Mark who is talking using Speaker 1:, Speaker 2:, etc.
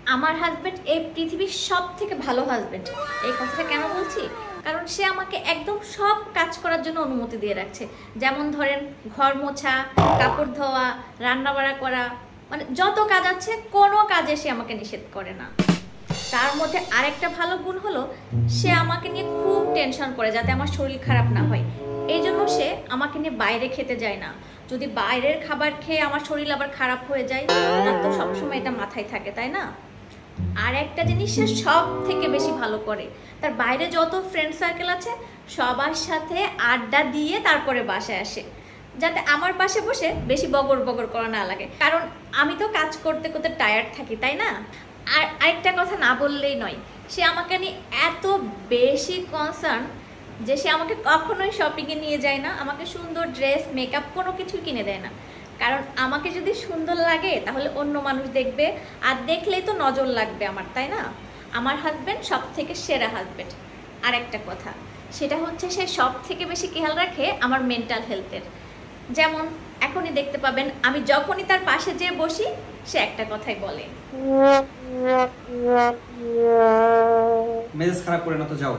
Speaker 1: আমার হাজবেন্ড এই পৃথিবীর সবথেকে ভালো হাজবেন্ড। এই কথাটা কেন বলছি? কারণ সে আমাকে একদম সব কাজ করার জন্য অনুমতি দিয়ে রাখছে। যেমন ধরেন ঘর মোছা, কাপড় ধোয়া, রান্নাবাড়া করা, মানে যত কাজ আছে কোনো কাজে সে আমাকে নিষেধ করে না। তার মধ্যে আরেকটা ভালো গুণ হলো সে আমাকে নিয়ে খুব টেনশন করে যাতে আমার শরীর খারাপ না হয়। এই জন্য সে আমাকে নিয়ে বাইরে খেতে যায় না। যদি বাইরের খাবার খেয়ে আমার শরীর আবার খারাপ হয়ে যায় তার তো সবসময় এটা মাথায় থাকে, তাই না? আর একটা জিনিস সে সব থেকে বেশি ভালো করে, তার বাইরে যত ফ্রেন্ড সার্কেল আছে সবার সাথে আড্ডা দিয়ে তারপরে বাসায় আসে, যাতে আমার পাশে বসে বেশি বগর বগর করা না লাগে। কারণ আমি তো কাজ করতে করতে টায়ার্ড থাকি, তাই না? আর আরেকটা কথা না বললেই নয়, সে আমাকে নিয়ে এত বেশি কনসার্ন যে সে আমাকে কখনোই শপিংয়ে নিয়ে যায় না, আমাকে সুন্দর ড্রেস, মেকআপ কোনো কিছুই কিনে দেয় না। কারণ আমাকে যদি সুন্দর লাগে তাহলে অন্য মানুষ দেখবে, আর দেখলেই তো নজর লাগবে আমার, তাই না? আমার হাজবেন্ড সব থেকে সেরা হাজবেন্ড। আর একটা কথা, সেটা হচ্ছে সে সব থেকে বেশি খেয়াল রাখে আমার মেন্টাল হেলথের। যেমন এখনই দেখতে পাবেন আমি যখনই তার পাশে যেয়ে বসি সে একটা কথাই বলে,
Speaker 2: মেজাজ খারাপ করে না তো, যাও।